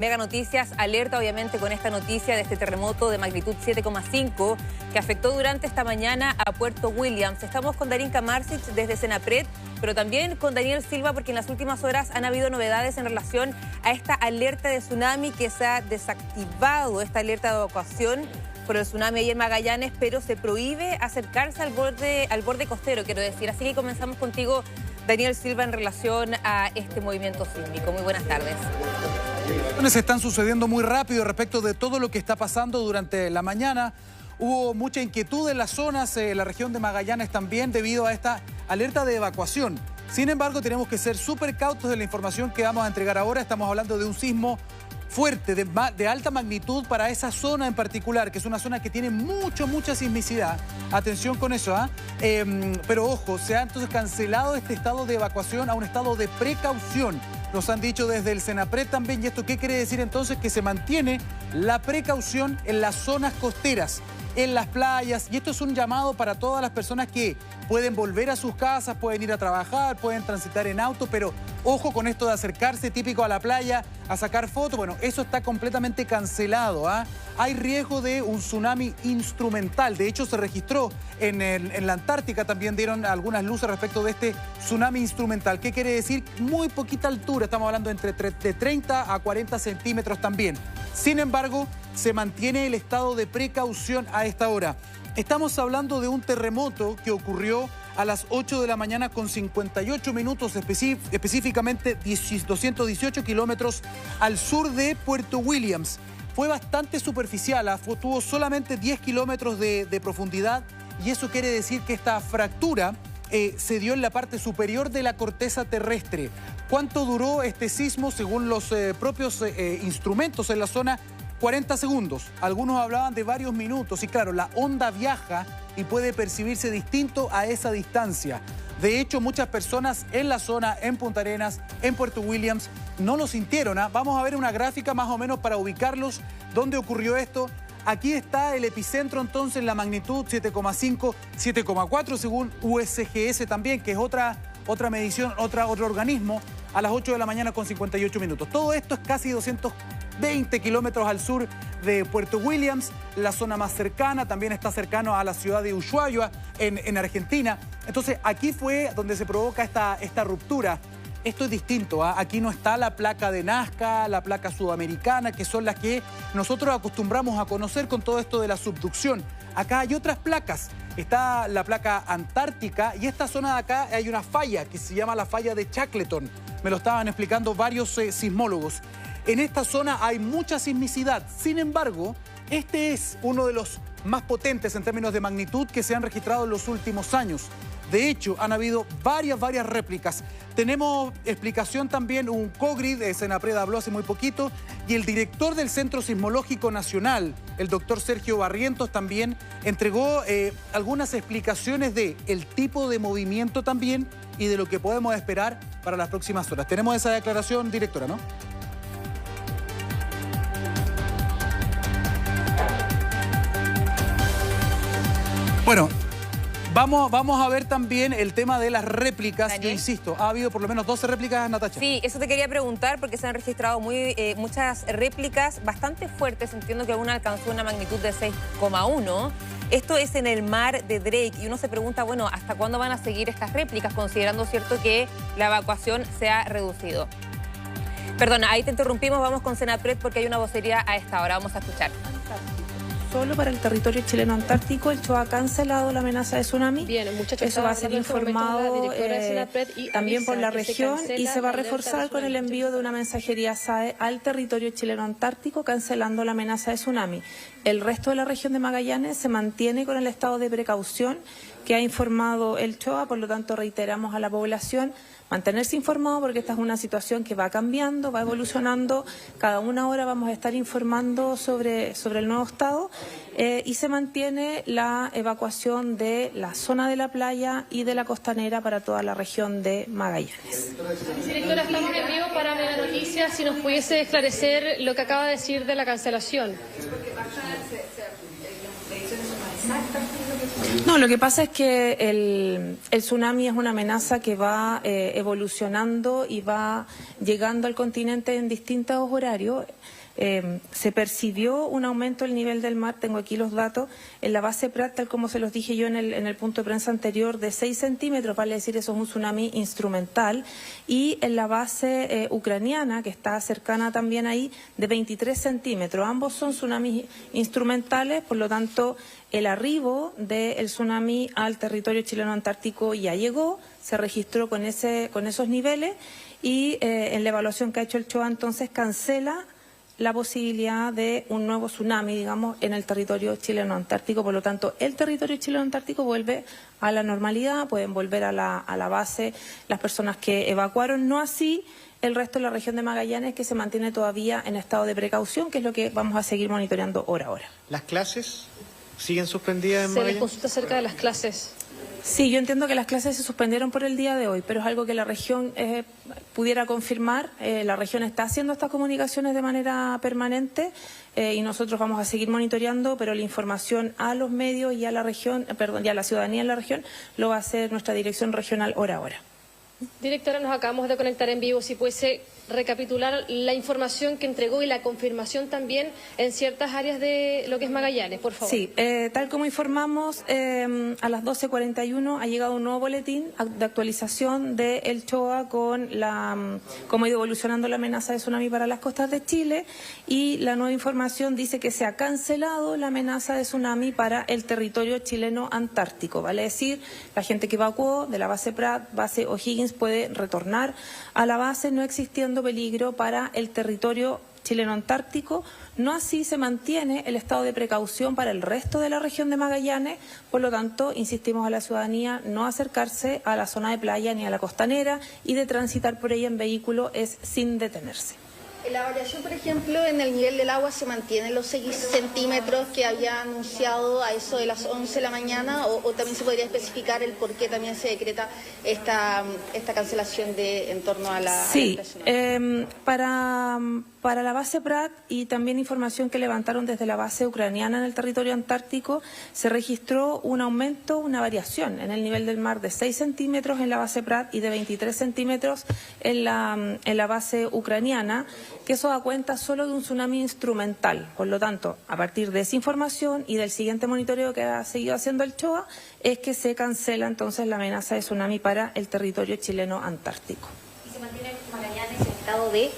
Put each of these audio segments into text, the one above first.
Mega Noticias alerta obviamente con esta noticia de este terremoto de magnitud 7,5 que afectó durante esta mañana a Puerto Williams. Estamos con Darín Camarcich desde Senapred, pero también con Daniel Silva porque en las últimas horas han habido novedades en relación a esta alerta de tsunami que se ha desactivado, esta alerta de evacuación por el tsunami ahí en Magallanes, pero se prohíbe acercarse al borde costero, quiero decir. Así que comenzamos contigo, Daniel Silva, en relación a este movimiento sísmico. Muy buenas tardes. Están sucediendo muy rápido respecto de todo lo que está pasando durante la mañana. Hubo mucha inquietud en las zonas, la región de Magallanes también, debido a esta alerta de evacuación. Sin embargo, tenemos que ser súper cautos de la información que vamos a entregar ahora. Estamos hablando de un sismo fuerte, de alta magnitud para esa zona en particular, que es una zona que tiene mucha sismicidad. Atención con eso, pero ojo, se ha entonces cancelado este estado de evacuación a un estado de precaución. Nos han dicho desde el Senapred también, y esto ¿qué quiere decir entonces? Que se mantiene la precaución en las zonas costeras, en las playas, y esto es un llamado para todas las personas que pueden volver a sus casas, pueden ir a trabajar, pueden transitar en auto, pero ojo con esto de acercarse típico a la playa, a sacar fotos. Bueno, eso está completamente cancelado. Hay riesgo de un tsunami instrumental. De hecho, se registró en la Antártica, también dieron algunas luces respecto de este tsunami instrumental. ¿Qué quiere decir? Muy poquita altura, estamos hablando de 30 a 40 centímetros también. Sin embargo, se mantiene el estado de precaución a esta hora. Estamos hablando de un terremoto que ocurrió a las 8 de la mañana con 58 minutos, específicamente 218 kilómetros al sur de Puerto Williams. Fue bastante superficial, tuvo solamente 10 kilómetros de profundidad, y eso quiere decir que esta fractura se dio en la parte superior de la corteza terrestre. ¿Cuánto duró este sismo? Según los propios instrumentos en la zona, 40 segundos. Algunos hablaban de varios minutos, y claro, la onda viaja y puede percibirse distinto a esa distancia. De hecho, muchas personas en la zona, en Punta Arenas, en Puerto Williams, no lo sintieron. Vamos a ver una gráfica más o menos para ubicarlos dónde ocurrió esto. Aquí está el epicentro, entonces, la magnitud 7,5, 7,4 según USGS también, que es otra medición, otro organismo, a las 8 de la mañana con 58 minutos. Todo esto es casi 220 kilómetros al sur de Puerto Williams. La zona más cercana también está cercano a la ciudad de Ushuaia, en Argentina. Entonces, aquí fue donde se provoca esta ruptura. Esto es distinto, Aquí no está la placa de Nazca, la placa sudamericana, que son las que nosotros acostumbramos a conocer con todo esto de la subducción. Acá hay otras placas. Está la placa antártica, y esta zona de acá hay una falla que se llama la falla de Shackleton. Me lo estaban explicando varios sismólogos. En esta zona hay mucha sismicidad. Sin embargo, este es uno de los más potentes en términos de magnitud que se han registrado en los últimos años. De hecho, han habido varias réplicas. Tenemos explicación también, un COGRID, Senapred habló hace muy poquito, y el director del Centro Sismológico Nacional, el doctor Sergio Barrientos, también entregó algunas explicaciones de el tipo de movimiento también y de lo que podemos esperar para las próximas horas. Tenemos esa declaración, directora, ¿no? Bueno, vamos a ver también el tema de las réplicas. Daniel. Yo insisto, ha habido por lo menos 12 réplicas, Natacha. Sí, eso te quería preguntar porque se han registrado muchas réplicas bastante fuertes. Entiendo que una alcanzó una magnitud de 6,1. Esto es en el mar de Drake, y uno se pregunta, bueno, ¿hasta cuándo van a seguir estas réplicas? Considerando, cierto, que la evacuación se ha reducido. Perdona, ahí te interrumpimos, vamos con Senapred porque hay una vocería a esta hora. Vamos a escuchar. Solo para el territorio chileno antártico, el CHOA ha cancelado la amenaza de tsunami. Bien, muchachos, eso va a ser informado también por la región, y se va a reforzar con el envío de una mensajería SAE al territorio chileno antártico, cancelando la amenaza de tsunami. El resto de la región de Magallanes se mantiene con el estado de precaución que ha informado el CHOA, por lo tanto reiteramos a la población mantenerse informado, porque esta es una situación que va cambiando, va evolucionando. Cada una hora vamos a estar informando sobre el nuevo estado, y se mantiene la evacuación de la zona de la playa y de la costanera para toda la región de Magallanes. Directora, estamos en vivo para Mega Noticias. Si nos pudiese esclarecer lo que acaba de decir de la cancelación. exactas? No, lo que pasa es que el tsunami es una amenaza que va evolucionando y va llegando al continente en distintos horarios. Se percibió un aumento del nivel del mar, tengo aquí los datos, en la base Prat, tal como se los dije yo en el punto de prensa anterior, de 6 centímetros, vale decir, eso es un tsunami instrumental, y en la base ucraniana, que está cercana también ahí, de 23 centímetros. Ambos son tsunamis instrumentales, por lo tanto, el arribo del tsunami al territorio chileno antártico ya llegó, se registró con esos niveles, y en la evaluación que ha hecho el CHOA, entonces, cancela la posibilidad de un nuevo tsunami, digamos, en el territorio chileno-antártico. Por lo tanto, el territorio chileno-antártico vuelve a la normalidad, pueden volver a la base las personas que evacuaron, no así el resto de la región de Magallanes, que se mantiene todavía en estado de precaución, que es lo que vamos a seguir monitoreando hora a hora. ¿Las clases siguen suspendidas en Magallanes? Se les consulta acerca de las clases. Sí, yo entiendo que las clases se suspendieron por el día de hoy, pero es algo que la región pudiera confirmar. La región está haciendo estas comunicaciones de manera permanente y nosotros vamos a seguir monitoreando, pero la información a los medios y a la región, perdón, y a la ciudadanía en la región lo va a hacer nuestra dirección regional hora a hora. Directora, nos acabamos de conectar en vivo. Si pudiese recapitular la información que entregó y la confirmación también en ciertas áreas de lo que es Magallanes, por favor. Sí, tal como informamos, a las 12:41 ha llegado un nuevo boletín de actualización del CHOA con cómo ha ido evolucionando la amenaza de tsunami para las costas de Chile, y la nueva información dice que se ha cancelado la amenaza de tsunami para el territorio chileno antártico. Vale decir, la gente que evacuó de la base Prat, base O'Higgins, puede retornar a la base, no existiendo peligro para el territorio chileno antártico. No así se mantiene el estado de precaución para el resto de la región de Magallanes. Por lo tanto, insistimos a la ciudadanía no acercarse a la zona de playa ni a la costanera, y de transitar por ella en vehículo es sin detenerse. La variación, por ejemplo, en el nivel del agua se mantiene en los 6 centímetros que había anunciado a eso de las 11 de la mañana, o también se podría especificar el por qué también se decreta esta cancelación en torno a la... Sí, para la base Prat, y también información que levantaron desde la base ucraniana en el territorio antártico, se registró un aumento, una variación en el nivel del mar de 6 centímetros en la base Prat y de 23 centímetros en la base ucraniana, que eso da cuenta solo de un tsunami instrumental. Por lo tanto, a partir de esa información y del siguiente monitoreo que ha seguido haciendo el CHOA, es que se cancela entonces la amenaza de tsunami para el territorio chileno antártico. ¿Y se mantiene Magallanes en estado de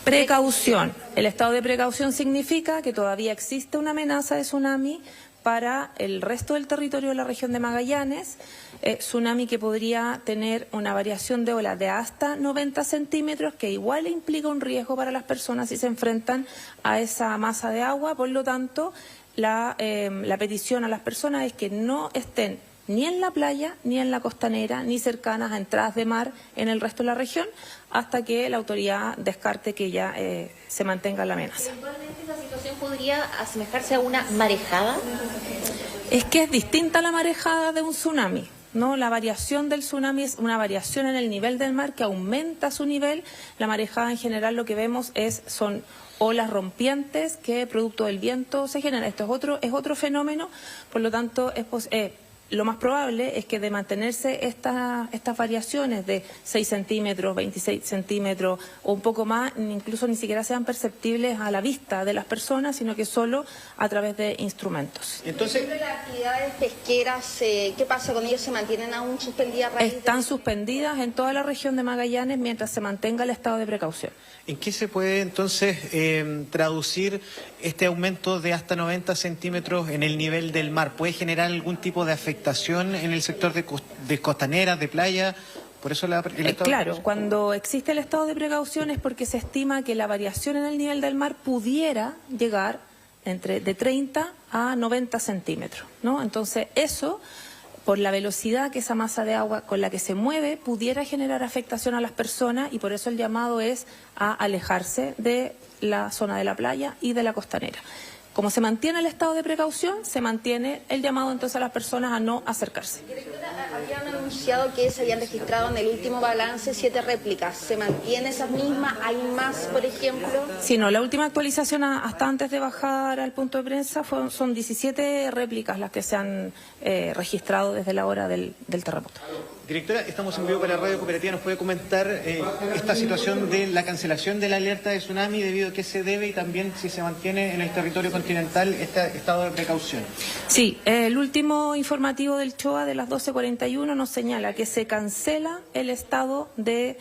precaución? El estado de precaución significa que todavía existe una amenaza de tsunami para el resto del territorio de la región de Magallanes, tsunami que podría tener una variación de ola de hasta 90 centímetros, que igual implica un riesgo para las personas si se enfrentan a esa masa de agua. Por lo tanto, la petición a las personas es que no estén ni en la playa, ni en la costanera, ni cercanas a entradas de mar en el resto de la región, hasta que la autoridad descarte que ya se mantenga la amenaza. ¿Eventualmente esta situación podría asemejarse a una marejada? Es que es distinta la marejada de un tsunami, ¿no? La variación del tsunami es una variación en el nivel del mar que aumenta su nivel. La marejada en general lo que vemos son olas rompientes que producto del viento se generan. Esto es otro fenómeno, por lo tanto lo más probable es que de mantenerse estas variaciones de 6 centímetros, 26 centímetros o un poco más, incluso ni siquiera sean perceptibles a la vista de las personas, sino que solo a través de instrumentos. Entonces, las actividades pesqueras, ¿qué pasa con ellos? ¿Se mantienen aún suspendidas? Están suspendidas en toda la región de Magallanes mientras se mantenga el estado de precaución. ¿En qué se puede entonces traducir este aumento de hasta 90 centímetros en el nivel del mar? ¿Puede generar algún tipo de afectación en el sector de costaneras, de playa? Por eso claro, cuando existe el estado de precaución es porque se estima que la variación en el nivel del mar pudiera llegar de 30 a 90 centímetros, ¿no? Entonces eso, por la velocidad que esa masa de agua con la que se mueve, pudiera generar afectación a las personas, y por eso el llamado es a alejarse de la zona de la playa y de la costanera. Como se mantiene el estado de precaución, se mantiene el llamado entonces a las personas a no acercarse. Directora, habían anunciado que se habían registrado en el último balance 7 réplicas. ¿Se mantiene esas mismas? ¿Hay más, por ejemplo? Sí, no, la última actualización hasta antes de bajar al punto de prensa son 17 réplicas las que se han registrado desde la hora del terremoto. Directora, estamos en vivo para Radio Cooperativa. ¿Nos puede comentar esta situación de la cancelación de la alerta de tsunami, debido a qué se debe y también si se mantiene en el territorio continental este estado de precaución? Sí, el último informativo del CHOA de las 12:41 nos señala que se cancela el estado de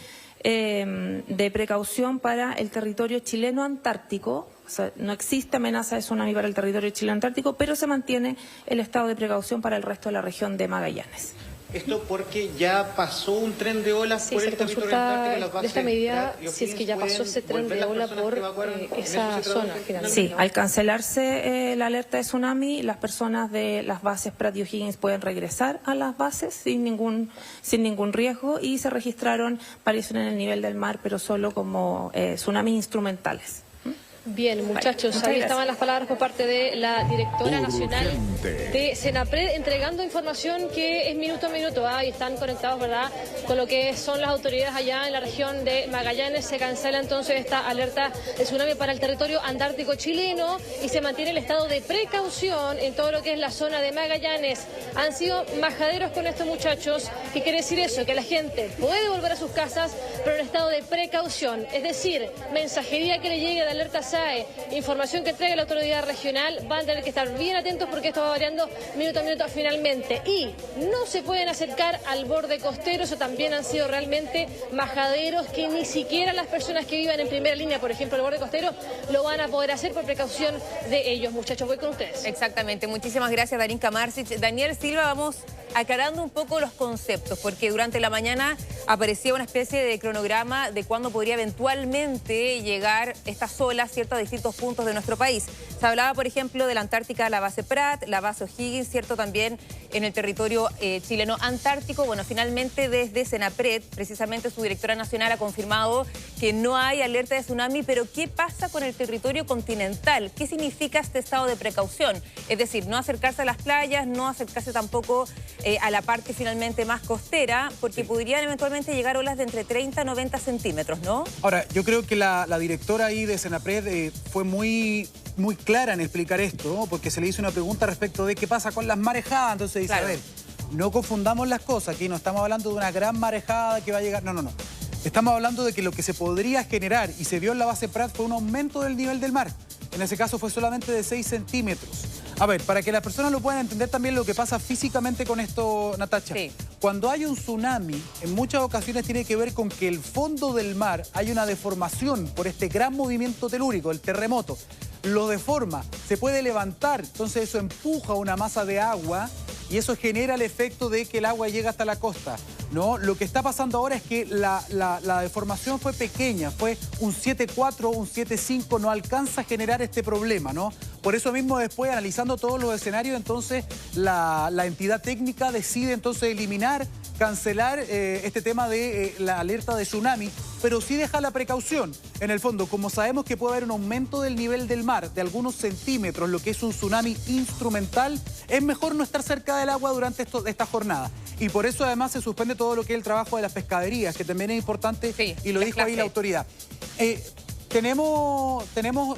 precaución para el territorio chileno antártico. O sea, no existe amenaza de tsunami para el territorio chileno antártico, pero se mantiene el estado de precaución para el resto de la región de Magallanes. Esto porque ya pasó un tren de olas por el territorio antártico. Las bases de esta medida, si es que ya pasó ese tren de ola por esa zona. Sí, al cancelarse la alerta de tsunami, las personas de las bases Pratt y O'Higgins pueden regresar a las bases sin ningún riesgo, y se registraron variaciones en el nivel del mar, pero solo como tsunamis instrumentales. Bien, muchachos, ahí estaban las palabras por parte de la directora nacional de Senapred, entregando información que es minuto a minuto, y están conectados, ¿verdad?, con lo que son las autoridades allá en la región de Magallanes. Se cancela entonces esta alerta de tsunami para el territorio antártico chileno y se mantiene el estado de precaución en todo lo que es la zona de Magallanes. Han sido majaderos con estos muchachos. ¿Qué quiere decir eso? Que la gente puede volver a sus casas, pero en estado de precaución, es decir, mensajería que le llegue de alerta información que traiga la autoridad regional, van a tener que estar bien atentos porque esto va variando minuto a minuto finalmente. Y no se pueden acercar al borde costero, eso también han sido realmente majaderos, que ni siquiera las personas que vivan en primera línea, por ejemplo, el borde costero, lo van a poder hacer por precaución de ellos. Muchachos, voy con ustedes. Exactamente, muchísimas gracias, Darinka Marsic. Daniel Silva, vamos aclarando un poco los conceptos, porque durante la mañana aparecía una especie de cronograma de cuándo podría eventualmente llegar estas olas, ¿cierto?, a distintos puntos de nuestro país. Se hablaba, por ejemplo, de la Antártica, la base Pratt, la base O'Higgins, ¿cierto?, también en el territorio chileno antártico. Bueno, finalmente desde Senapred, precisamente su directora nacional ha confirmado que no hay alerta de tsunami, pero ¿qué pasa con el territorio continental? ¿Qué significa este estado de precaución? Es decir, no acercarse a las playas, no acercarse tampoco a la parte finalmente más costera, porque podrían eventualmente llegar olas de entre 30 a 90 centímetros, ¿no? Ahora, yo creo que la directora ahí de Senapred fue muy clara en explicar esto, ¿no? Porque se le hizo una pregunta respecto de qué pasa con las marejadas. Entonces dice, claro, a ver, no confundamos las cosas, aquí no estamos hablando de una gran marejada que va a llegar, no. Estamos hablando de que lo que se podría generar, y se vio en la base Pratt, fue un aumento del nivel del mar. En ese caso fue solamente de 6 centímetros. A ver, para que las personas lo puedan entender también lo que pasa físicamente con esto, Natacha. Sí. Cuando hay un tsunami, en muchas ocasiones tiene que ver con que el fondo del mar hay una deformación por este gran movimiento telúrico, el terremoto. Lo deforma, se puede levantar, entonces eso empuja una masa de agua y eso genera el efecto de que el agua llega hasta la costa, ¿no? Lo que está pasando ahora es que la deformación fue pequeña, fue un 7,4, un 7,5, no alcanza a generar este problema, ¿no? Por eso mismo después, analizando todos los escenarios, entonces la entidad técnica decide entonces eliminar, cancelar este tema de la alerta de tsunami, pero sí deja la precaución. En el fondo, como sabemos que puede haber un aumento del nivel del mar de algunos centímetros, lo que es un tsunami instrumental, es mejor no estar cerca del agua durante esta jornada. Y por eso además se suspende todo lo que es el trabajo de las pescaderías, que también es importante, sí, y lo dijo ahí la autoridad. Tenemos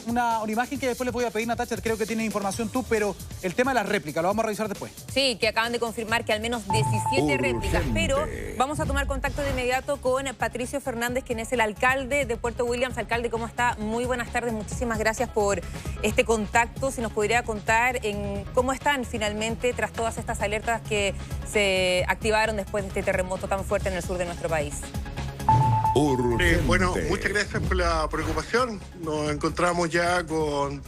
una imagen que después le voy a pedir, Natacha, creo que tienes información tú, pero el tema de las réplicas, lo vamos a revisar después. Sí, que acaban de confirmar que al menos 17 réplicas, pero vamos a tomar contacto de inmediato con Patricio Fernández, quien es el alcalde de Puerto Williams. Alcalde, ¿cómo está? Muy buenas tardes, muchísimas gracias por este contacto. Si nos podría contar en cómo están finalmente tras todas estas alertas que se activaron después de este terremoto tan fuerte en el sur de nuestro país. Bueno, muchas gracias por la preocupación. Nos encontramos ya con,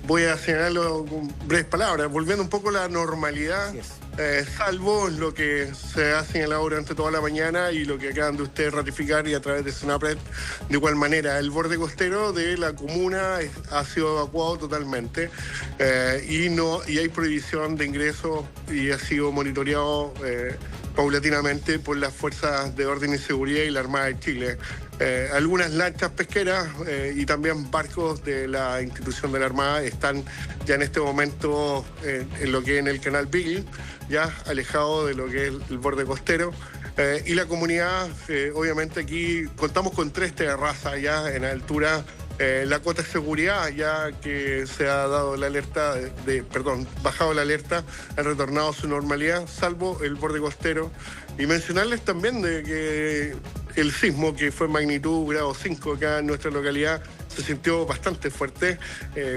voy a señalarlo con breves palabras, volviendo un poco a la normalidad, salvo lo que se ha señalado durante toda la mañana y lo que acaban de ustedes ratificar y a través de Senapred. De igual manera, el borde costero de la comuna ha sido evacuado totalmente y hay prohibición de ingreso y ha sido monitoreado paulatinamente por las fuerzas de orden y seguridad y la Armada de Chile. Algunas lanchas pesqueras y también barcos de la institución de la Armada están ya en este momento en lo que es en el canal Beagle, ya alejado de lo que es el borde costero. Y la comunidad, obviamente aquí contamos con 3 terrazas ya en altura. La cota de seguridad, ya que se ha dado la alerta, bajado la alerta, han retornado a su normalidad, salvo el borde costero. Y mencionarles también de que el sismo, que fue magnitud grado 5 acá en nuestra localidad, se sintió bastante fuerte,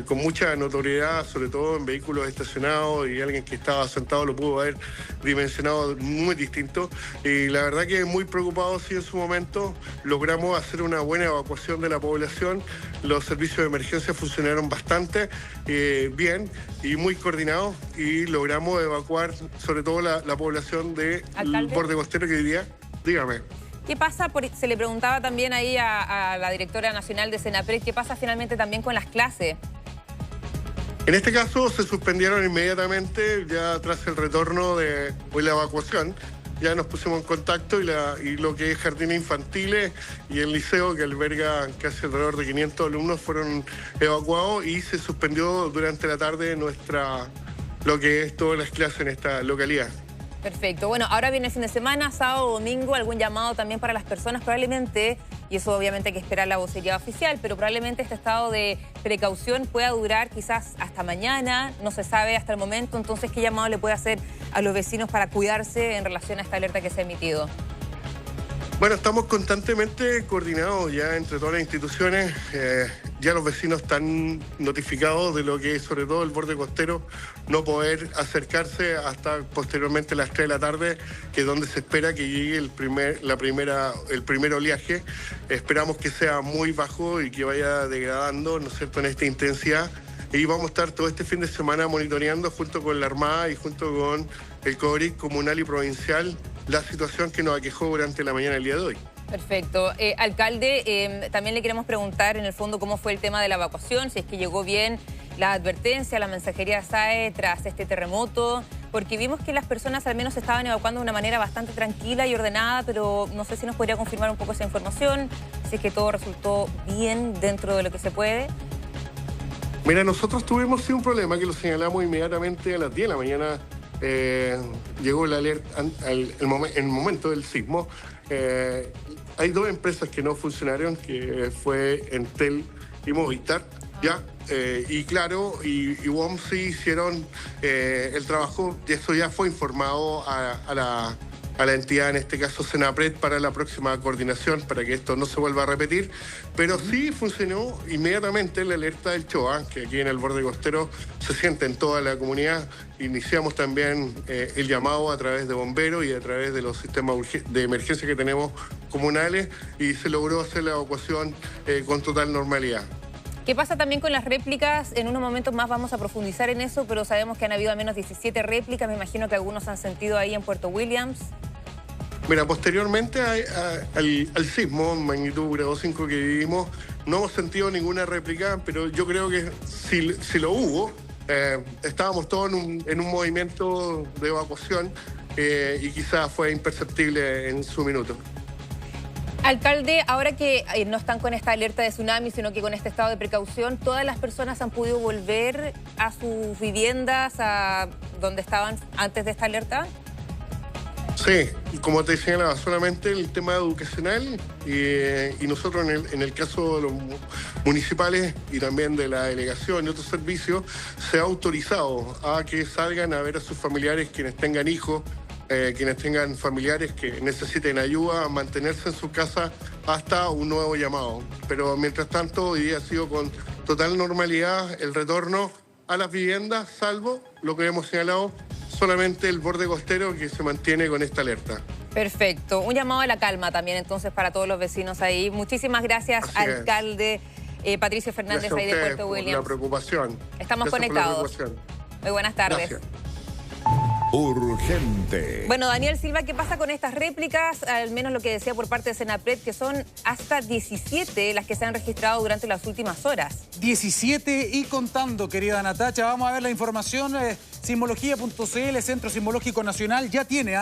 con mucha notoriedad, sobre todo en vehículos estacionados, y alguien que estaba sentado lo pudo haber dimensionado muy distinto. Y la verdad que muy preocupados, sí, en su momento logramos hacer una buena evacuación de la población. Los servicios de emergencia funcionaron bastante bien y muy coordinados, y logramos evacuar sobre todo la población del borde costero que vivía. Dígame. ¿Qué pasa? Se le preguntaba también ahí a la directora nacional de Senapred, ¿qué pasa finalmente también con las clases? En este caso se suspendieron inmediatamente, ya tras el retorno de la evacuación. Ya nos pusimos en contacto y lo que es jardines infantiles y el liceo, que alberga casi alrededor de 500 alumnos, fueron evacuados, y se suspendió durante la tarde lo que es todas las clases en esta localidad. Perfecto. Bueno, ahora viene el fin de semana, sábado, domingo, algún llamado también para las personas probablemente, y eso obviamente hay que esperar la vocería oficial, pero probablemente este estado de precaución pueda durar quizás hasta mañana, no se sabe hasta el momento. Entonces, ¿qué llamado le puede hacer a los vecinos para cuidarse en relación a esta alerta que se ha emitido? Bueno, estamos constantemente coordinados ya entre todas las instituciones. Ya los vecinos están notificados de lo que es, sobre todo el borde costero, no poder acercarse hasta posteriormente las 3 de la tarde, que es donde se espera que llegue el primer oleaje. Esperamos que sea muy bajo y que vaya degradando, ¿no es cierto?, en esta intensidad. Y vamos a estar todo este fin de semana monitoreando junto con la Armada y junto con el CODRIC comunal y provincial la situación que nos aquejó durante la mañana del día de hoy. Perfecto. Alcalde, también le queremos preguntar en el fondo cómo fue el tema de la evacuación, si es que llegó bien la advertencia, la mensajería SAE tras este terremoto, porque vimos que las personas al menos se estaban evacuando de una manera bastante tranquila y ordenada, pero no sé si nos podría confirmar un poco esa información, si es que todo resultó bien dentro de lo que se puede. Mira, nosotros tuvimos un problema que lo señalamos inmediatamente a las 10 de la mañana. Llegó la alerta en el momento del sismo. Hay 2 empresas que no funcionaron, que fue Entel y Movistar, ¿ya? Y Claro y WOM sí hicieron el trabajo, y eso ya fue informado a la entidad, en este caso Senapred, para la próxima coordinación, para que esto no se vuelva a repetir. Pero sí funcionó inmediatamente la alerta del CHOA, que aquí en el borde costero se siente en toda la comunidad. Iniciamos también el llamado a través de bomberos y a través de los sistemas de emergencia que tenemos comunales, y se logró hacer la evacuación con total normalidad. ¿Qué pasa también con las réplicas? En unos momentos más vamos a profundizar en eso, pero sabemos que han habido al menos 17 réplicas. Me imagino que algunos han sentido ahí en Puerto Williams. Mira, posteriormente al sismo, magnitud grado 5 que vivimos, no hemos sentido ninguna réplica, pero yo creo que si lo hubo, estábamos todos en un movimiento de evacuación y quizás fue imperceptible en su minuto. Alcalde, ahora que no están con esta alerta de tsunami, sino que con este estado de precaución, ¿todas las personas han podido volver a sus viviendas, a donde estaban antes de esta alerta? Sí, como te señalaba, solamente el tema educacional y nosotros en el caso de los municipales y también de la delegación y otros servicios, se ha autorizado a que salgan a ver a sus familiares, quienes tengan hijos, quienes tengan familiares que necesiten ayuda, a mantenerse en su casa hasta un nuevo llamado. Pero mientras tanto, hoy día ha sido con total normalidad el retorno a las viviendas, salvo lo que hemos señalado, solamente el borde costero que se mantiene con esta alerta. Perfecto. Un llamado a la calma también entonces para todos los vecinos ahí. Muchísimas gracias, alcalde Patricio Fernández ahí de Puerto Williams. Por la preocupación. Estamos conectados. Muy buenas tardes. Gracias. Urgente. Bueno, Daniel Silva, ¿qué pasa con estas réplicas? Al menos lo que decía por parte de Senapred, que son hasta 17 las que se han registrado durante las últimas horas. 17 y contando, querida Natacha. Vamos a ver la información. Sismología.cl, Centro Sismológico Nacional, ya tiene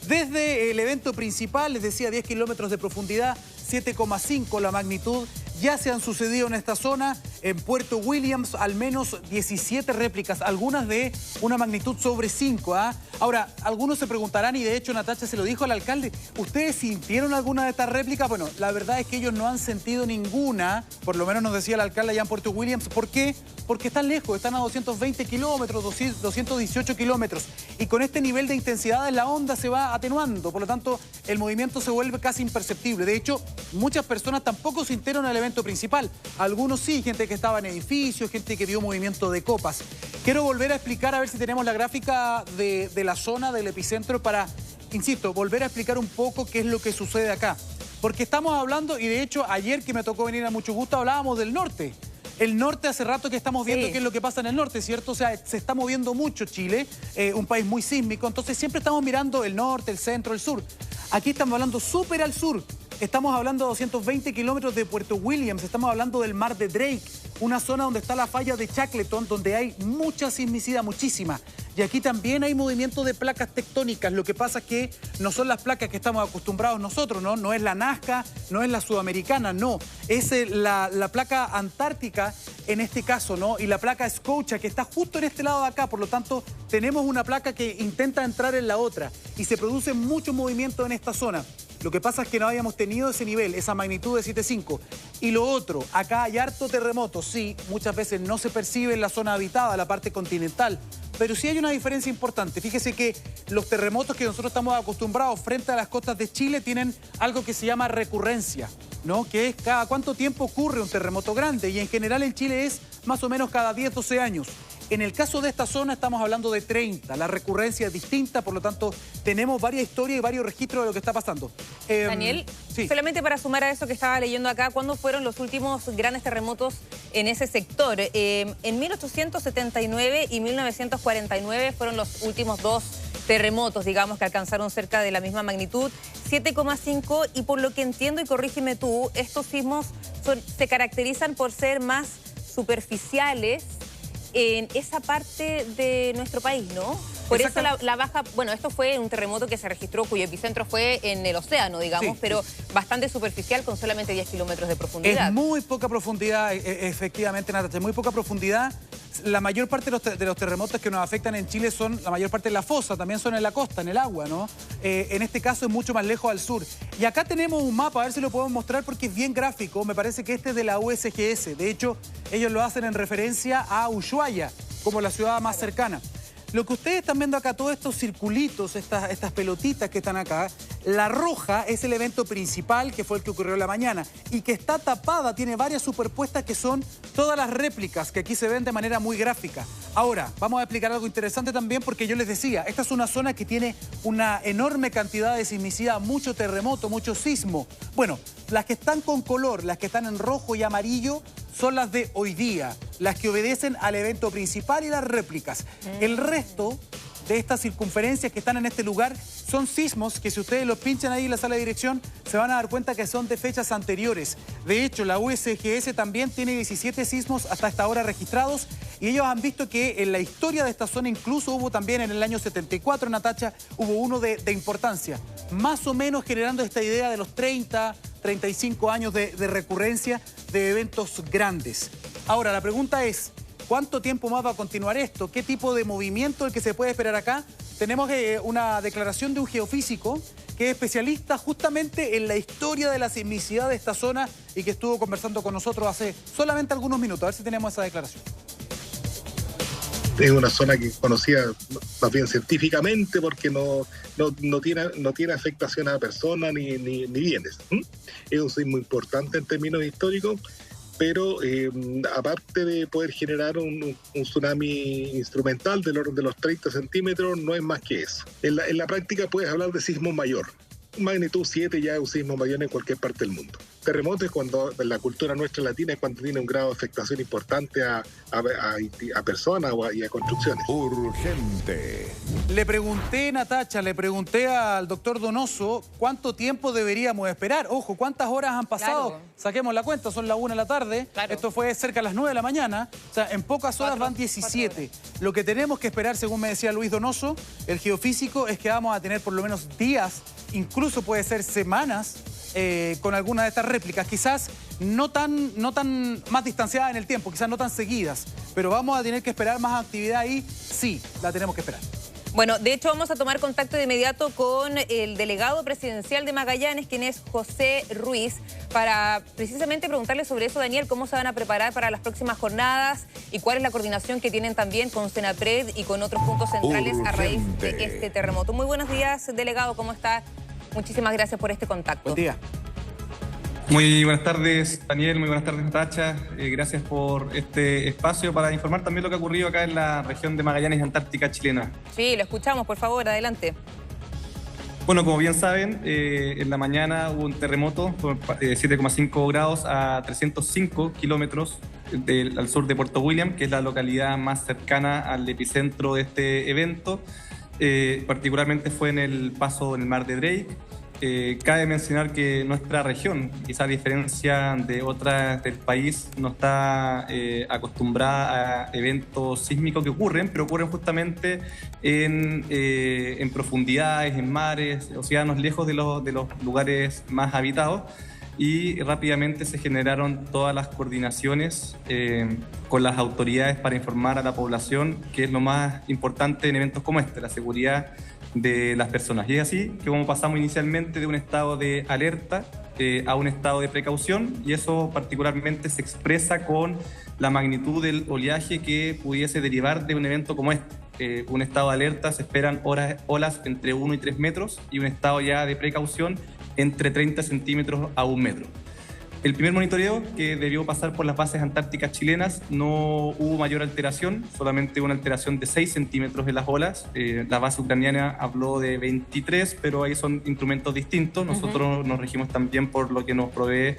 desde el evento principal, les decía, 10 kilómetros de profundidad, 7,5 la magnitud. Ya se han sucedido en esta zona, en Puerto Williams, al menos 17 réplicas, algunas de una magnitud sobre 5. Ahora, algunos se preguntarán, y de hecho Natacha se lo dijo al alcalde, ¿ustedes sintieron alguna de estas réplicas? Bueno, la verdad es que ellos no han sentido ninguna, por lo menos nos decía el alcalde allá en Puerto Williams. ¿Por qué? Porque están lejos, están a 220 kilómetros, 218 kilómetros. Y con este nivel de intensidad la onda se va atenuando, por lo tanto el movimiento se vuelve casi imperceptible. De hecho, muchas personas tampoco sintieron el evento principal. Algunos sí, gente que estaba en edificios, gente que vio movimiento de copas. Quiero volver a explicar, a ver si tenemos la gráfica de la zona del epicentro para, insisto, volver a explicar un poco qué es lo que sucede acá. Porque estamos hablando, y de hecho ayer que me tocó venir a Mucho Gusto, hablábamos del norte. El norte hace rato que estamos viendo qué es lo que pasa en el norte, ¿cierto? O sea, se está moviendo mucho Chile, un país muy sísmico, entonces siempre estamos mirando el norte, el centro, el sur. Aquí estamos hablando súper al sur. Estamos hablando de 220 kilómetros de Puerto Williams, estamos hablando del mar de Drake, una zona donde está la falla de Shackleton, donde hay mucha sismicidad, muchísima. Y aquí también hay movimiento de placas tectónicas. Lo que pasa es que no son las placas que estamos acostumbrados nosotros, ¿no? No es la Nazca, no es la sudamericana, no. Es la placa antártica en este caso, ¿no? Y la placa Scotia, que está justo en este lado de acá. Por lo tanto, tenemos una placa que intenta entrar en la otra. Y se produce mucho movimiento en esta zona. Lo que pasa es que no habíamos tenido ese nivel, esa magnitud de 7,5. Y lo otro, acá hay harto terremoto, sí, muchas veces no se percibe en la zona habitada, la parte continental, pero sí hay una diferencia importante. Fíjese que los terremotos que nosotros estamos acostumbrados frente a las costas de Chile tienen algo que se llama recurrencia, ¿no? Que es cada cuánto tiempo ocurre un terremoto grande, y en general en Chile es más o menos cada 10, 12 años. En el caso de esta zona estamos hablando de 30, la recurrencia es distinta, por lo tanto tenemos varias historias y varios registros de lo que está pasando. Daniel, sí. Solamente para sumar a eso que estaba leyendo acá, ¿cuándo fueron los últimos grandes terremotos en ese sector? En 1879 y 1949 fueron los últimos dos terremotos, digamos, que alcanzaron cerca de la misma magnitud, 7,5, y por lo que entiendo, y corrígeme tú, estos sismos se caracterizan por ser más superficiales en esa parte de nuestro país, ¿no? Por eso la baja, bueno, esto fue un terremoto que se registró, cuyo epicentro fue en el océano, digamos, sí, pero bastante superficial, con solamente 10 kilómetros de profundidad. Es muy poca profundidad, efectivamente, Natacha, muy poca profundidad. La mayor parte de los terremotos que nos afectan en Chile son, la mayor parte en la fosa, también son en la costa, en el agua, ¿no? En este caso es mucho más lejos al sur. Y acá tenemos un mapa, a ver si lo podemos mostrar porque es bien gráfico. Me parece que este es de la USGS. De hecho, ellos lo hacen en referencia a Ushuaia, como la ciudad más cercana. Lo que ustedes están viendo acá, todos estos circulitos, estas pelotitas que están acá, la roja es el evento principal, que fue el que ocurrió en la mañana, y que está tapada, tiene varias superpuestas que son todas las réplicas, que aquí se ven de manera muy gráfica. Ahora, vamos a explicar algo interesante también, porque yo les decía, esta es una zona que tiene una enorme cantidad de sismicidad, mucho terremoto, mucho sismo. Bueno, las que están con color, las que están en rojo y amarillo, son las de hoy día, las que obedecen al evento principal y las réplicas. El resto de estas circunferencias que están en este lugar son sismos que, si ustedes los pinchan ahí en la sala de dirección, se van a dar cuenta que son de fechas anteriores. De hecho, la USGS también tiene 17 sismos hasta esta hora registrados, y ellos han visto que en la historia de esta zona incluso hubo también en el año 74, Natacha, hubo uno de importancia, más o menos generando esta idea de los 30, 35 años de recurrencia de eventos grandes. Ahora, la pregunta es, ¿cuánto tiempo más va a continuar esto? ¿Qué tipo de movimiento el que se puede esperar acá? Tenemos una declaración de un geofísico que es especialista justamente en la historia de la sismicidad de esta zona y que estuvo conversando con nosotros hace solamente algunos minutos. A ver si tenemos esa declaración. Es una zona que conocida más bien científicamente porque no tiene afectación a personas ni bienes. Es un sismo importante en términos históricos, pero aparte de poder generar un tsunami instrumental del orden de los 30 centímetros, no es más que eso. En la práctica puedes hablar de sismo mayor. magnitud 7 ya es un sismo mayor en cualquier parte del mundo. Terremoto es cuando, en la cultura nuestra latina, es cuando tiene un grado de afectación importante a personas y a construcciones. Urgente. Le pregunté, Natacha, al doctor Donoso cuánto tiempo deberíamos esperar. Ojo, ¿cuántas horas han pasado? Claro. Saquemos la cuenta, son las 1 de la tarde. Claro. Esto fue cerca de las 9 de la mañana. O sea, en pocas horas van 17. Lo que tenemos que esperar, según me decía Luis Donoso, el geofísico, es que vamos a tener por lo menos días, incluso puede ser semanas, con alguna de estas réplicas, quizás no tan más distanciadas en el tiempo, quizás no tan seguidas, pero vamos a tener que esperar más actividad ahí, sí, la tenemos que esperar. Bueno, de hecho vamos a tomar contacto de inmediato con el delegado presidencial de Magallanes, quien es José Ruiz, para precisamente preguntarle sobre eso, Daniel, cómo se van a preparar para las próximas jornadas y cuál es la coordinación que tienen también con Senapred y con otros puntos centrales a raíz de este terremoto. Muy buenos días, delegado, ¿cómo está? Muchísimas gracias por este contacto. Buen día. Muy buenas tardes, Daniel, muy buenas tardes, Natacha. Gracias por este espacio para informar también lo que ha ocurrido acá en la región de Magallanes, Antártica chilena. Sí, lo escuchamos, por favor, adelante. Bueno, como bien saben, en la mañana hubo un terremoto de 7,5 grados a 305 kilómetros al sur de Puerto William, que es la localidad más cercana al epicentro de este evento. Particularmente fue en el paso en el mar de Drake. Cabe mencionar que nuestra región, quizá a diferencia de otras del país, no está acostumbrada a eventos sísmicos que ocurren, pero ocurren justamente en profundidades, en mares, océanos lejos de los lugares más habitados. Y rápidamente se generaron todas las coordinaciones con las autoridades para informar a la población, que es lo más importante en eventos como este, la seguridad de las personas. Y es así que como pasamos inicialmente de un estado de alerta a un estado de precaución, y eso particularmente se expresa con la magnitud del oleaje que pudiese derivar de un evento como este. Un estado de alerta se esperan olas entre 1 y 3 metros y un estado ya de precaución entre 30 centímetros a 1 metro. El primer monitoreo, que debió pasar por las bases antárticas chilenas, no hubo mayor alteración, solamente una alteración de 6 centímetros en las olas. La base ucraniana habló de 23, pero ahí son instrumentos distintos. Nosotros nos regimos también por lo que nos provee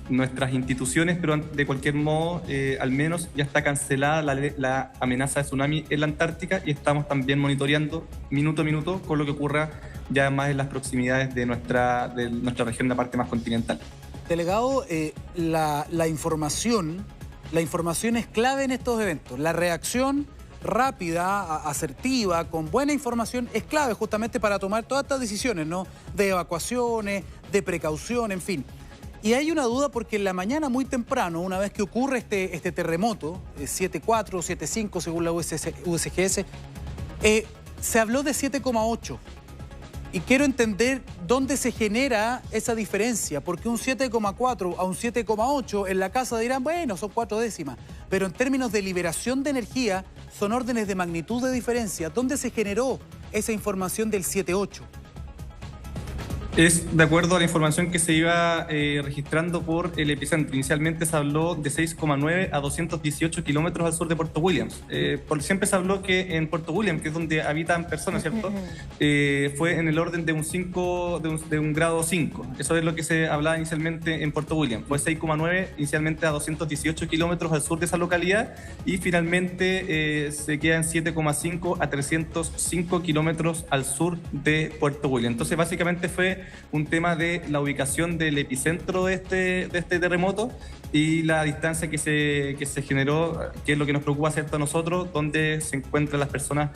nuestras instituciones, pero de cualquier modo, al menos ya está cancelada la amenaza de tsunami en la Antártica, y estamos también monitoreando minuto a minuto con lo que ocurra ya más en las proximidades de nuestra región, la parte más continental. Delegado, la información es clave en estos eventos. La reacción rápida, asertiva, con buena información es clave justamente para tomar todas estas decisiones, ¿no? De evacuaciones, de precaución, en fin. Y hay una duda porque en la mañana muy temprano, una vez que ocurre este terremoto, 7.4, 7.5 según la USGS, se habló de 7,8. Y quiero entender dónde se genera esa diferencia, porque un 7,4 a un 7,8 en la casa dirán, bueno, son 4 décimas, pero en términos de liberación de energía son órdenes de magnitud de diferencia. ¿Dónde se generó esa información del 7,8? Es de acuerdo a la información que se iba registrando por el epicentro. Inicialmente se habló de 6,9 a 218 kilómetros al sur de Puerto Williams. Siempre se habló que en Puerto Williams, que es donde habitan personas, ¿cierto? Fue en el orden de un grado 5. Eso es lo que se hablaba inicialmente en Puerto Williams. Fue 6,9 inicialmente a 218 kilómetros al sur de esa localidad, y finalmente se queda en 7,5 a 305 kilómetros al sur de Puerto Williams. Entonces básicamente fue un tema de la ubicación del epicentro de este terremoto y la distancia que se generó, que es lo que nos preocupa, ¿cierto?, a nosotros, donde se encuentran las personas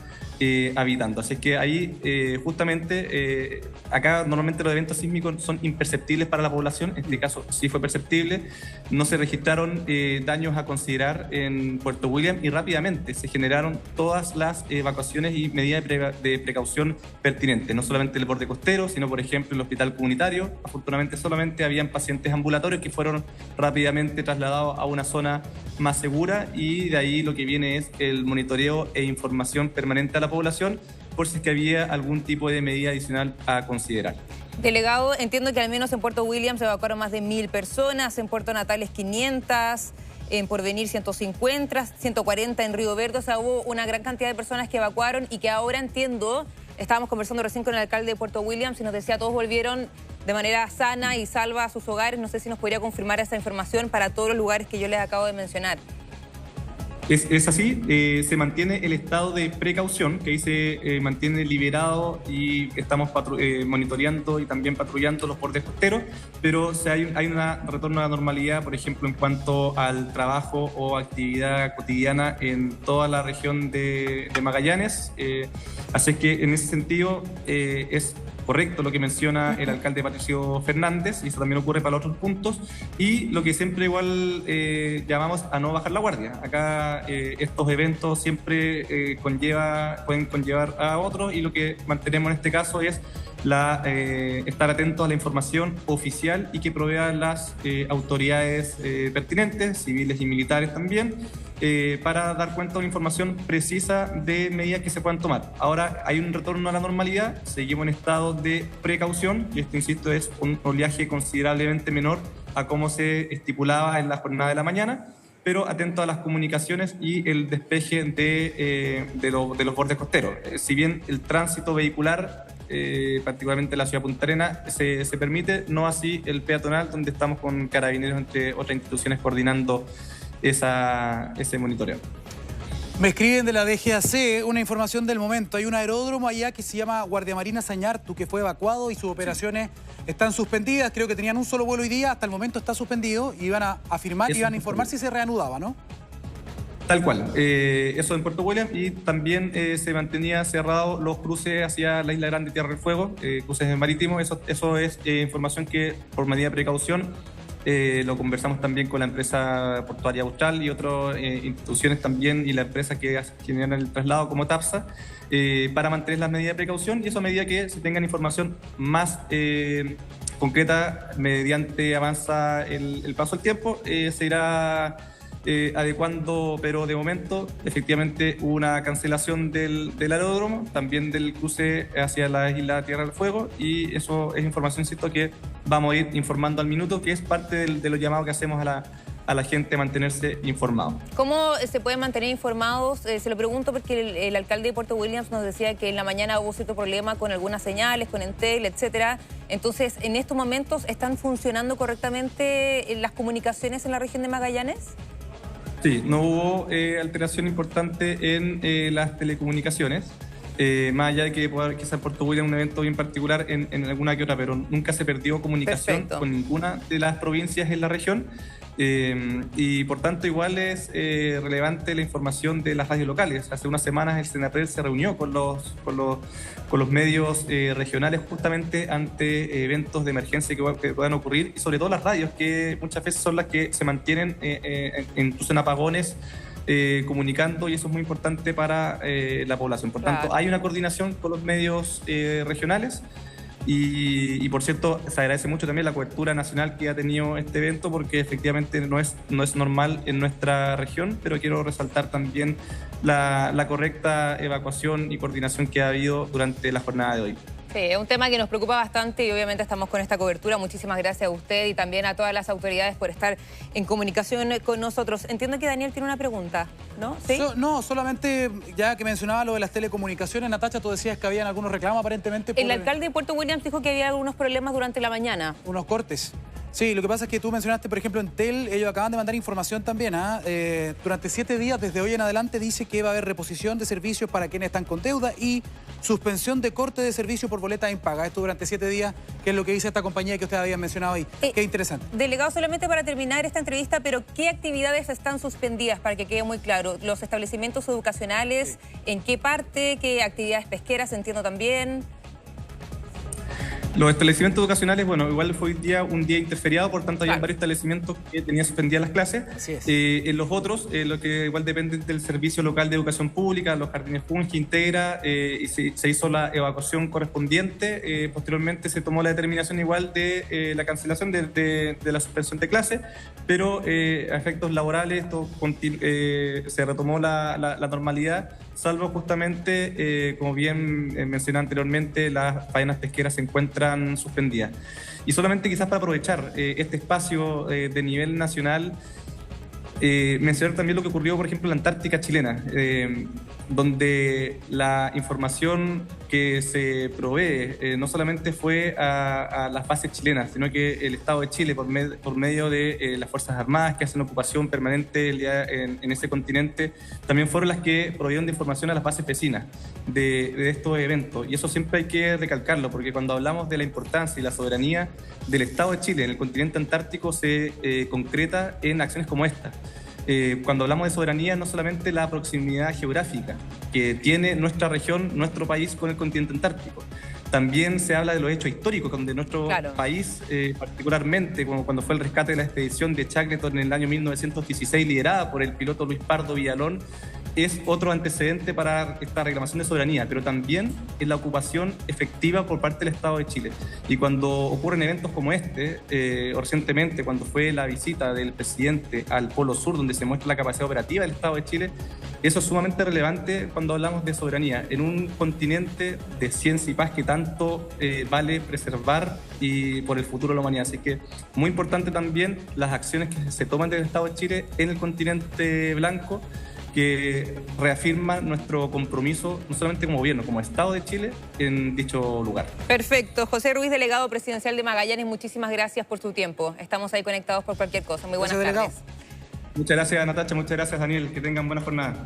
habitando. Así que ahí justamente acá normalmente los eventos sísmicos son imperceptibles para la población. En este caso sí fue perceptible, no se registraron daños a considerar en Puerto William, y rápidamente se generaron todas las evacuaciones y medidas de precaución pertinentes, no solamente el borde costero, sino por ejemplo el hospital comunitario. Afortunadamente solamente habían pacientes ambulatorios que fueron rápidamente trasladados a una zona más segura, y de ahí lo que viene es el monitoreo e información permanente a la población por si es que había algún tipo de medida adicional a considerar. Delegado, entiendo que al menos en Puerto Williams se evacuaron más de 1.000 personas, en Puerto Natales 500, en Porvenir 150, 140 en Río Verde. O sea, hubo una gran cantidad de personas que evacuaron y que ahora entiendo Estábamos conversando recién con el alcalde de Puerto Williams y nos decía todos volvieron de manera sana y salva a sus hogares. No sé si nos podría confirmar esa información para todos los lugares que yo les acabo de mencionar. Es así, se mantiene el estado de precaución, que ahí se mantiene liberado y estamos monitoreando y también patrullando los bordes costeros, pero hay un retorno a la normalidad, por ejemplo, en cuanto al trabajo o actividad cotidiana en toda la región de Magallanes. Así que en ese sentido es correcto lo que menciona el alcalde Patricio Fernández, y eso también ocurre para los otros puntos, y lo que siempre igual llamamos a no bajar la guardia. Acá estos eventos siempre pueden conllevar a otros, y lo que mantenemos en este caso es estar atentos a la información oficial y que provean las autoridades pertinentes, civiles y militares también, para dar cuenta de una información precisa de medidas que se puedan tomar. Ahora hay un retorno a la normalidad, seguimos en estado de precaución, y esto, insisto, es un oleaje considerablemente menor a como se estipulaba en la jornada de la mañana, pero atento a las comunicaciones y el despeje de los bordes costeros. Si bien el tránsito vehicular, particularmente en la ciudad de Punta Arenas, se permite, no así el peatonal, donde estamos con carabineros, entre otras instituciones, coordinando ese monitoreo. Me escriben de la DGAC una información del momento. Hay un aeródromo allá que se llama Guardia Marina Sañartu, que fue evacuado y sus operaciones están suspendidas. Creo que tenían un solo vuelo hoy día, hasta el momento está suspendido, y iban a afirmar, iban a informar si se reanudaba, ¿no? Tal cual, eso en Puerto Williams, y también se mantenía cerrado los cruces hacia la Isla Grande Tierra del Fuego, cruces marítimos. Eso es información que por medida de precaución lo conversamos también con la empresa portuaria Austral y otras instituciones también, y la empresa que generan el traslado como TAPSA, para mantener las medidas de precaución, y eso a medida que se tengan información más concreta mediante avanza el paso del tiempo, se irá adecuando, pero de momento efectivamente hubo una cancelación del aeródromo, también del cruce hacia la isla Tierra del Fuego, y eso es información, insisto, que vamos a ir informando al minuto, que es parte de los llamados que hacemos a la gente a mantenerse informado. ¿Cómo se pueden mantener informados? Se lo pregunto porque el alcalde de Puerto Williams nos decía que en la mañana hubo cierto problema con algunas señales, con Entel, etcétera. Entonces, ¿en estos momentos están funcionando correctamente las comunicaciones en la región de Magallanes? Sí, no hubo alteración importante en las telecomunicaciones, más allá de que quizás Puerto Williams es un evento bien particular en alguna que otra, pero nunca se perdió comunicación con ninguna de las provincias en la región, y por tanto igual es relevante la información de las radios locales. Hace unas semanas el Senapred se reunió con los medios regionales justamente ante eventos de emergencia que puedan ocurrir, y sobre todo las radios, que muchas veces son las que se mantienen incluso en apagones, comunicando, y eso es muy importante para la población. Por tanto, hay una coordinación con los medios regionales, y por cierto, se agradece mucho también la cobertura nacional que ha tenido este evento, porque efectivamente no es normal en nuestra región, pero quiero resaltar también la correcta evacuación y coordinación que ha habido durante la jornada de hoy. Sí, es un tema que nos preocupa bastante, y obviamente estamos con esta cobertura. Muchísimas gracias a usted y también a todas las autoridades por estar en comunicación con nosotros. Entiendo que Daniel tiene una pregunta, ¿no? ¿Sí? No, solamente ya que mencionaba lo de las telecomunicaciones, Natacha, tú decías que habían algunos reclamos aparentemente. El alcalde de Puerto Williams dijo que había algunos problemas durante la mañana. Unos cortes. Sí, lo que pasa es que tú mencionaste, por ejemplo, Entel, ellos acaban de mandar información también. Durante 7 días, desde hoy en adelante, dice que va a haber reposición de servicios para quienes están con deuda y suspensión de corte de servicio por boleta impaga. Esto durante 7 días, que es lo que dice esta compañía que ustedes habían mencionado ahí. Qué interesante. Delegado, solamente para terminar esta entrevista, pero ¿qué actividades están suspendidas, para que quede muy claro? ¿Los establecimientos educacionales? Sí. ¿En qué parte? ¿Qué actividades pesqueras? Entiendo también. Los establecimientos educacionales, bueno, igual fue un día interferiado, por tanto había varios establecimientos que tenían suspendidas las clases. Así es. En los otros, lo que igual depende del Servicio Local de Educación Pública, los Jardines Fungi, Integra, y se hizo la evacuación correspondiente. Posteriormente se tomó la determinación igual de la cancelación de la suspensión de clases, pero a efectos laborales se retomó la normalidad, salvo justamente, como bien mencioné anteriormente, las faenas pesqueras se encuentran suspendidas. Y solamente quizás para aprovechar este espacio de nivel nacional, mencionar también lo que ocurrió, por ejemplo, en la Antártica chilena, donde la información que se provee no solamente fue a las bases chilenas, sino que el Estado de Chile, por medio de las Fuerzas Armadas que hacen ocupación permanente en ese continente, también fueron las que proveyeron de información a las bases vecinas de estos eventos. Y eso siempre hay que recalcarlo, porque cuando hablamos de la importancia y la soberanía del Estado de Chile en el continente antártico se concreta en acciones como esta. Cuando hablamos de soberanía, no solamente la proximidad geográfica que tiene nuestra región, nuestro país con el continente antártico. También se habla de los hechos históricos, donde nuestro país, particularmente como cuando fue el rescate de la expedición de Shackleton en el año 1916, liderada por el piloto Luis Pardo Villalón, es otro antecedente para esta reclamación de soberanía, pero también en la ocupación efectiva por parte del Estado de Chile. Y cuando ocurren eventos como este, o recientemente cuando fue la visita del presidente al Polo Sur, donde se muestra la capacidad operativa del Estado de Chile, eso es sumamente relevante cuando hablamos de soberanía en un continente de ciencia y paz que tanto vale preservar y por el futuro de la humanidad. Así que muy importante también las acciones que se toman del Estado de Chile en el continente blanco, que reafirma nuestro compromiso, no solamente como gobierno, como Estado de Chile, en dicho lugar. Perfecto. José Ruiz, delegado presidencial de Magallanes, muchísimas gracias por su tiempo. Estamos ahí conectados por cualquier cosa. Muy buenas tardes. Muchas gracias, Natacha. Muchas gracias, Daniel. Que tengan buena jornada.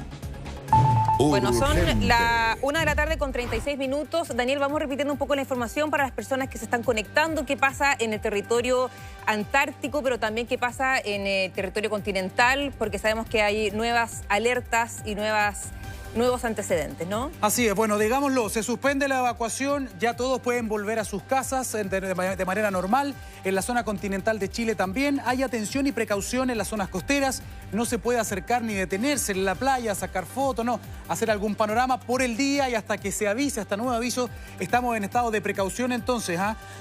Bueno, son la 1:36 p.m. Daniel, vamos repitiendo un poco la información para las personas que se están conectando. ¿Qué pasa en el territorio antártico, pero también qué pasa en el territorio continental? Porque sabemos que hay nuevas alertas y nuevos antecedentes, ¿no? Así es, bueno, digámoslo, se suspende la evacuación, ya todos pueden volver a sus casas de manera normal. En la zona continental de Chile también hay atención y precaución en las zonas costeras. No se puede acercar ni detenerse en la playa, sacar fotos, no, hacer algún panorama por el día y hasta que se avise, hasta nuevo aviso, estamos en estado de precaución entonces.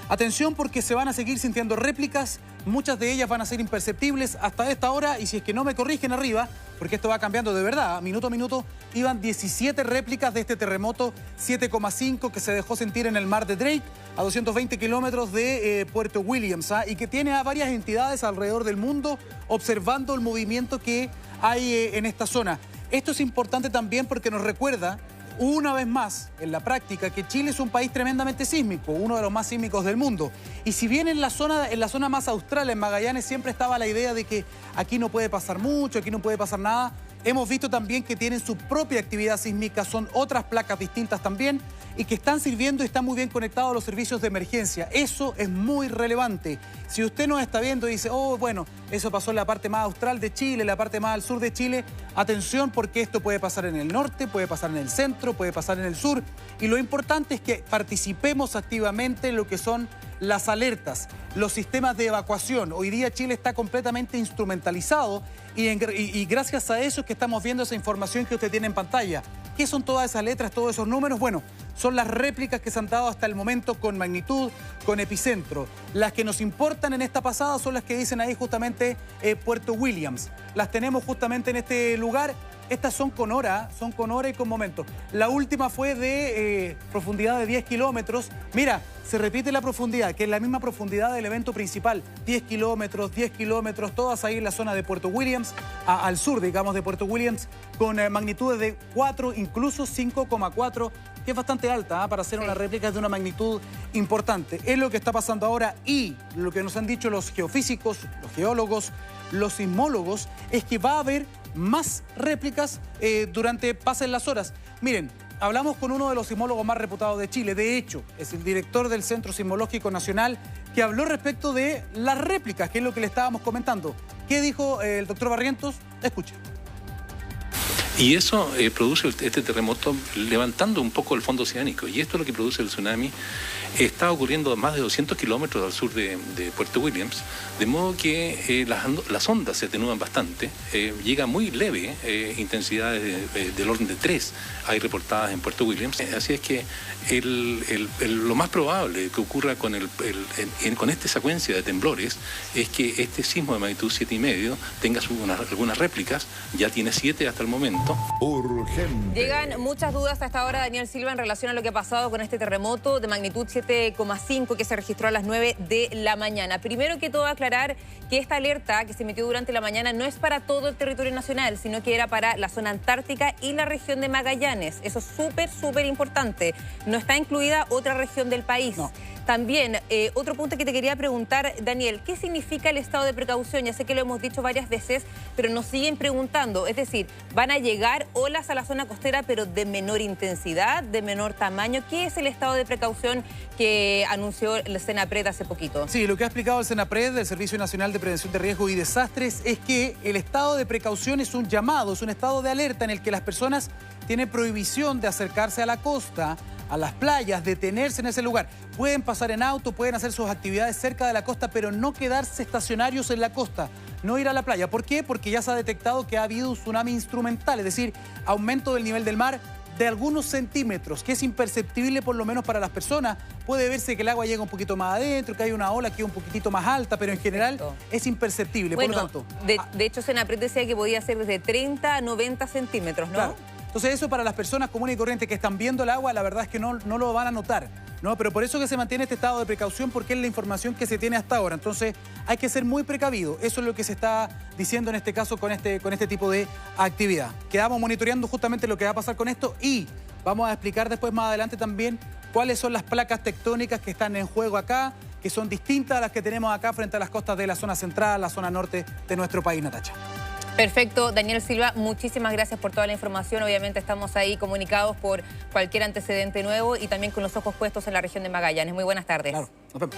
Atención porque se van a seguir sintiendo réplicas, muchas de ellas van a ser imperceptibles hasta esta hora y si es que no me corrigen arriba, porque esto va cambiando de verdad, minuto a minuto, iban 17 réplicas de este terremoto 7,5 que se dejó sentir en el mar de Drake, a 220 kilómetros de Puerto Williams, y que tiene a varias entidades alrededor del mundo observando el movimiento que hay en esta zona. Esto es importante también porque nos recuerda una vez más en la práctica que Chile es un país tremendamente sísmico, uno de los más sísmicos del mundo. Y si bien en la zona más austral, en Magallanes, siempre estaba la idea de que aquí no puede pasar mucho, aquí no puede pasar nada, hemos visto también que tienen su propia actividad sísmica, son otras placas distintas también y que están sirviendo y están muy bien conectados a los servicios de emergencia. Eso es muy relevante. Si usted nos está viendo y dice, oh, bueno, eso pasó en la parte más austral de Chile, la parte más al sur de Chile, atención porque esto puede pasar en el norte, puede pasar en el centro, puede pasar en el sur. Y lo importante es que participemos activamente en lo que son las alertas, los sistemas de evacuación. Hoy día Chile está completamente instrumentalizado y gracias a eso es que estamos viendo esa información que usted tiene en pantalla. ¿Qué son todas esas letras, todos esos números? Bueno, son las réplicas que se han dado hasta el momento con magnitud, con epicentro. Las que nos importan en esta pasada son las que dicen ahí justamente Puerto Williams. Las tenemos justamente en este lugar. Estas son con hora y con momento. La última fue de profundidad de 10 kilómetros. Mira, se repite la profundidad, que es la misma profundidad del evento principal. 10 kilómetros, todas ahí en la zona de Puerto Williams, al sur, digamos, de Puerto Williams, con magnitudes de 4, incluso 5,4, que es bastante alta para hacer una réplica de una magnitud importante. Es lo que está pasando ahora y lo que nos han dicho los geofísicos, los geólogos, los sismólogos, es que va a haber más réplicas durante pasen las horas. Miren, hablamos con uno de los sismólogos más reputados de Chile, de hecho, es el director del Centro Sismológico Nacional, que habló respecto de las réplicas, que es lo que le estábamos comentando. ¿Qué dijo el doctor Barrientos? Escuche. Y eso produce este terremoto levantando un poco el fondo oceánico. Y esto es lo que produce el tsunami. Está ocurriendo a más de 200 kilómetros al sur de Puerto Williams, de modo que las ondas se atenúan bastante. Llega muy leve, intensidades del orden de 3 hay reportadas en Puerto Williams. Así es que lo más probable que ocurra con esta secuencia de temblores es que este sismo de magnitud 7,5 tenga algunas réplicas. Ya tiene 7 hasta el momento. Urgente. Llegan muchas dudas a esta hora, Daniel Silva, en relación a lo que ha pasado con este terremoto de magnitud 7,5 7,5 que se registró a las 9 de la mañana. Primero que todo, aclarar que esta alerta que se emitió durante la mañana no es para todo el territorio nacional, sino que era para la zona antártica y la región de Magallanes. Eso es súper importante. No está incluida otra región del país. No. También, otro punto que te quería preguntar, Daniel, ¿qué significa el estado de precaución? Ya sé que lo hemos dicho varias veces, pero nos siguen preguntando. Es decir, van a llegar olas a la zona costera, pero de menor intensidad, de menor tamaño. ¿Qué es el estado de precaución que anunció el Senapred hace poquito? Sí, lo que ha explicado el Senapred, el Servicio Nacional de Prevención de Riesgos y Desastres, es que el estado de precaución es un llamado, es un estado de alerta en el que las personas tienen prohibición de acercarse a la costa, a las playas, detenerse en ese lugar. Pueden pasar en auto, pueden hacer sus actividades cerca de la costa, pero no quedarse estacionarios en la costa, no ir a la playa. ¿Por qué? Porque ya se ha detectado que ha habido un tsunami instrumental, es decir, aumento del nivel del mar de algunos centímetros, que es imperceptible por lo menos para las personas. Puede verse que el agua llega un poquito más adentro, que hay una ola que es un poquitito más alta, pero en general es imperceptible. Bueno, por lo tanto, de hecho, Senapred decía que podía ser desde 30 a 90 centímetros, ¿no? Claro. Entonces eso para las personas comunes y corrientes que están viendo el agua, la verdad es que no lo van a notar, ¿no? Pero por eso que se mantiene este estado de precaución, porque es la información que se tiene hasta ahora. Entonces hay que ser muy precavido. Eso es lo que se está diciendo en este caso con este tipo de actividad. Quedamos monitoreando justamente lo que va a pasar con esto y vamos a explicar después más adelante también cuáles son las placas tectónicas que están en juego acá, que son distintas a las que tenemos acá frente a las costas de la zona central, la zona norte de nuestro país, Natacha. Perfecto, Daniel Silva, muchísimas gracias por toda la información. Obviamente estamos ahí comunicados por cualquier antecedente nuevo y también con los ojos puestos en la región de Magallanes. Muy buenas tardes. Claro, nos vemos.